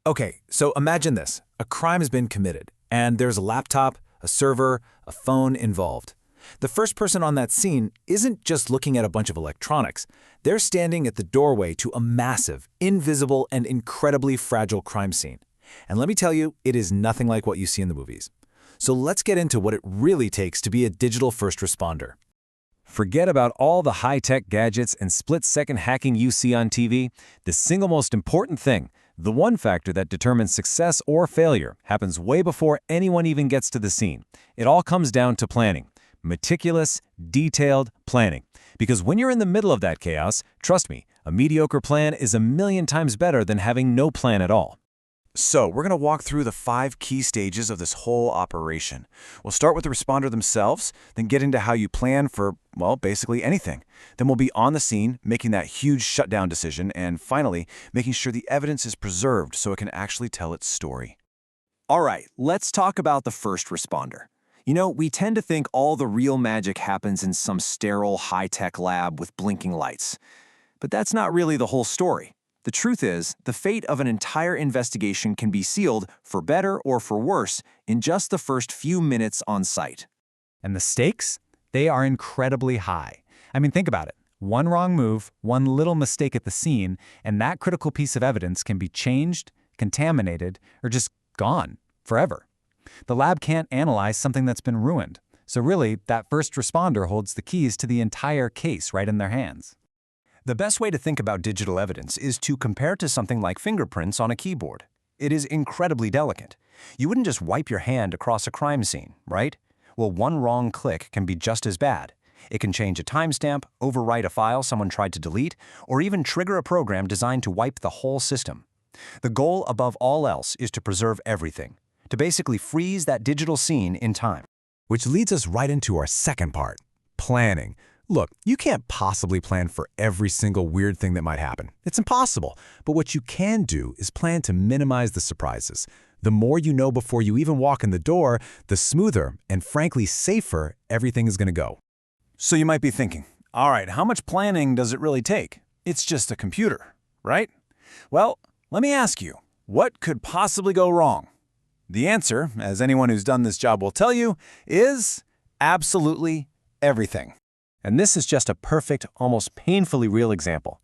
Okay, so imagine this. A crime has been committed, and there's a laptop, a server, a phone involved. The first person on that scene isn't just looking at a bunch of electronics. They're standing at the doorway to a massive, invisible, and incredibly fragile crime scene. And let me tell you, it is nothing like what you see in the movies. So let's get into what it really takes to be a digital first responder. Forget about all the high-tech gadgets and split-second hacking you see on TV. The single most important thing, the one factor that determines success or failure, happens way before anyone even gets to the scene. It all comes down to planning. Meticulous, detailed planning. Because when you're in the middle of that chaos, trust me, a mediocre plan is a million times better than having no plan at all. So, we're going to walk through the 5 key stages of this whole operation. We'll start with the responder themselves, then get into how you plan for, well, basically anything. Then we'll be on the scene, making that huge shutdown decision, and finally, making sure the evidence is preserved so it can actually tell its story. All right, let's talk about the first responder. You know, we tend to think all the real magic happens in some sterile, high-tech lab with blinking lights. But that's not really the whole story. The truth is, the fate of an entire investigation can be sealed, for better or for worse, in just the first few minutes on site. And the stakes? They are incredibly high. I mean, think about it. One wrong move, one little mistake at the scene, and that critical piece of evidence can be changed, contaminated, or just gone forever. The lab can't analyze something that's been ruined. So really, that first responder holds the keys to the entire case right in their hands. The best way to think about digital evidence is to compare it to something like fingerprints on a keyboard. It is incredibly delicate. You wouldn't just wipe your hand across a crime scene, right? Well, one wrong click can be just as bad. It can change a timestamp, overwrite a file someone tried to delete, or even trigger a program designed to wipe the whole system. The goal above all else is to preserve everything, to basically freeze that digital scene in time. Which leads us right into our second part, planning. Look, you can't possibly plan for every single weird thing that might happen. It's impossible. But what you can do is plan to minimize the surprises. The more you know before you even walk in the door, the smoother and frankly safer everything is going to go. So you might be thinking, all right, how much planning does it really take? It's just a computer, right? Well, let me ask you, what could possibly go wrong? The answer, as anyone who's done this job will tell you, is absolutely everything. And this is just a perfect, almost painfully real example.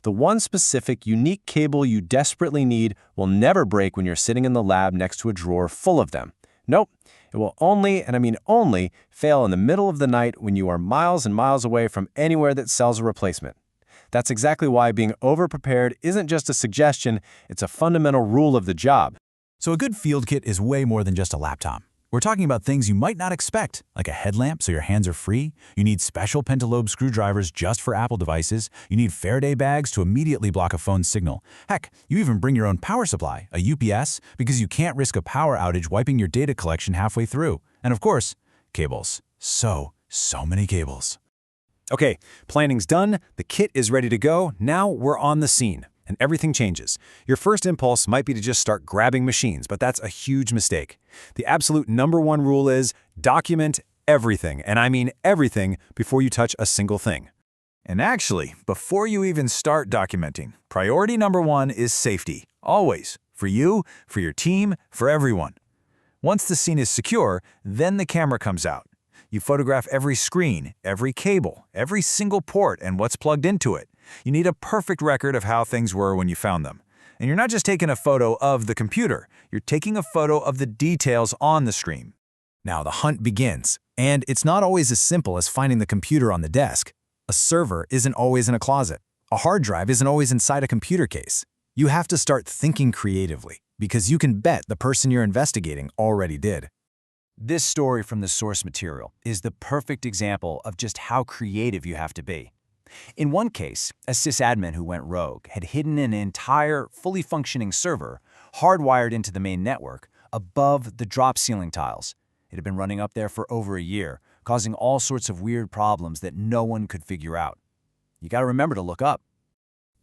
The one specific, unique cable you desperately need will never break when you're sitting in the lab next to a drawer full of them. Nope, it will only, and I mean only, fail in the middle of the night when you are miles and miles away from anywhere that sells a replacement. That's exactly why being over-prepared isn't just a suggestion, it's a fundamental rule of the job. So a good field kit is way more than just a laptop. We're talking about things you might not expect, like a headlamp so your hands are free. You need special pentalobe screwdrivers just for Apple devices. You need Faraday bags to immediately block a phone signal. Heck, you even bring your own power supply, a UPS, because you can't risk a power outage wiping your data collection halfway through. And of course, cables. So many cables. Okay, planning's done, the kit is ready to go, now we're on the scene. And everything changes. Your first impulse might be to just start grabbing machines, but that's a huge mistake. The absolute #1 rule is document everything, and I mean everything, before you touch a single thing. And actually, before you even start documenting, priority #1 is safety. Always. For you, for your team, for everyone. Once the scene is secure, then the camera comes out. You photograph every screen, every cable, every single port, and what's plugged into it. You need a perfect record of how things were when you found them. And you're not just taking a photo of the computer, you're taking a photo of the details on the screen. Now the hunt begins, and it's not always as simple as finding the computer on the desk. A server isn't always in a closet. A hard drive isn't always inside a computer case. You have to start thinking creatively, because you can bet the person you're investigating already did. This story from the source material is the perfect example of just how creative you have to be. In one case, a sysadmin who went rogue had hidden an entire, fully functioning server, hardwired into the main network, above the drop ceiling tiles. It had been running up there for over a year, causing all sorts of weird problems that no one could figure out. You gotta remember to look up.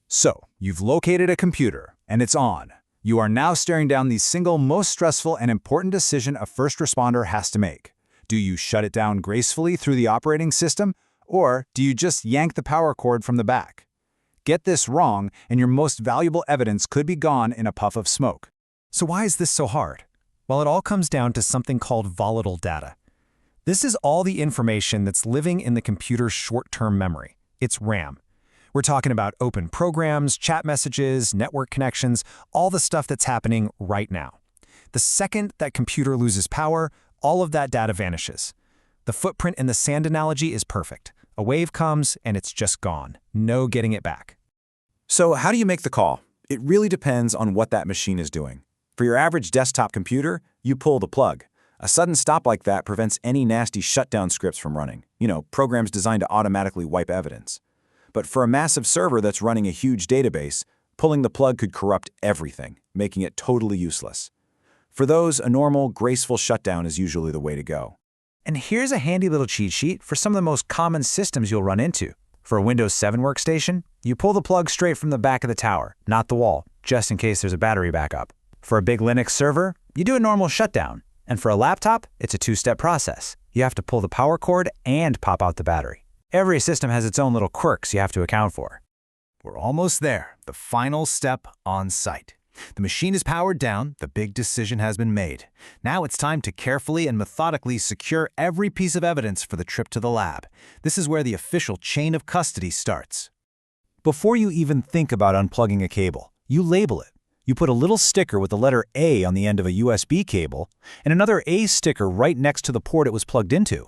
So, you've located a computer, and it's on. You are now staring down the single most stressful and important decision a first responder has to make. Do you shut it down gracefully through the operating system, or do you just yank the power cord from the back? Get this wrong, and your most valuable evidence could be gone in a puff of smoke. So why is this so hard? Well, it all comes down to something called volatile data. This is all the information that's living in the computer's short-term memory. It's RAM. We're talking about open programs, chat messages, network connections, all the stuff that's happening right now. The second that computer loses power, all of that data vanishes. The footprint in the sand analogy is perfect. A wave comes and it's just gone. No getting it back. So how do you make the call? It really depends on what that machine is doing. For your average desktop computer, you pull the plug. A sudden stop like that prevents any nasty shutdown scripts from running. Programs designed to automatically wipe evidence. But for a massive server that's running a huge database, pulling the plug could corrupt everything, making it totally useless. For those, a normal, graceful shutdown is usually the way to go. And here's a handy little cheat sheet for some of the most common systems you'll run into. For a Windows 7 workstation, you pull the plug straight from the back of the tower, not the wall, just in case there's a battery backup. For a big Linux server, you do a normal shutdown. And for a laptop, it's a two-step process. You have to pull the power cord and pop out the battery. Every system has its own little quirks you have to account for. We're almost there, the final step on site. The machine is powered down, the big decision has been made. Now it's time to carefully and methodically secure every piece of evidence for the trip to the lab. This is where the official chain of custody starts. Before you even think about unplugging a cable, you label it. You put a little sticker with the letter A on the end of a USB cable and another A sticker right next to the port it was plugged into.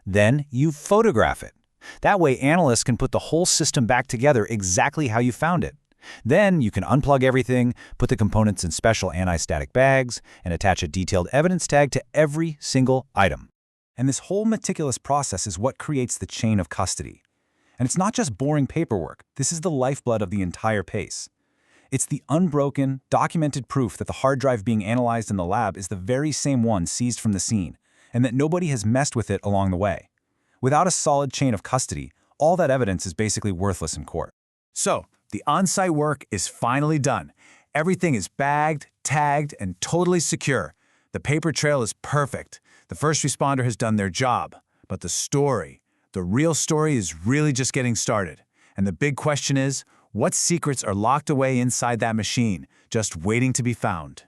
Then you photograph it. That way analysts can put the whole system back together exactly how you found it. Then you can unplug everything, put the components in special anti-static bags, and attach a detailed evidence tag to every single item. And this whole meticulous process is what creates the chain of custody. And it's not just boring paperwork. This is the lifeblood of the entire pace. It's the unbroken, documented proof that the hard drive being analyzed in the lab is the very same one seized from the scene, and that nobody has messed with it along the way. Without a solid chain of custody, all that evidence is basically worthless in court. So, the on-site work is finally done. Everything is bagged, tagged, and totally secure. The paper trail is perfect. The first responder has done their job. But the real story is really just getting started. And the big question is, what secrets are locked away inside that machine, just waiting to be found?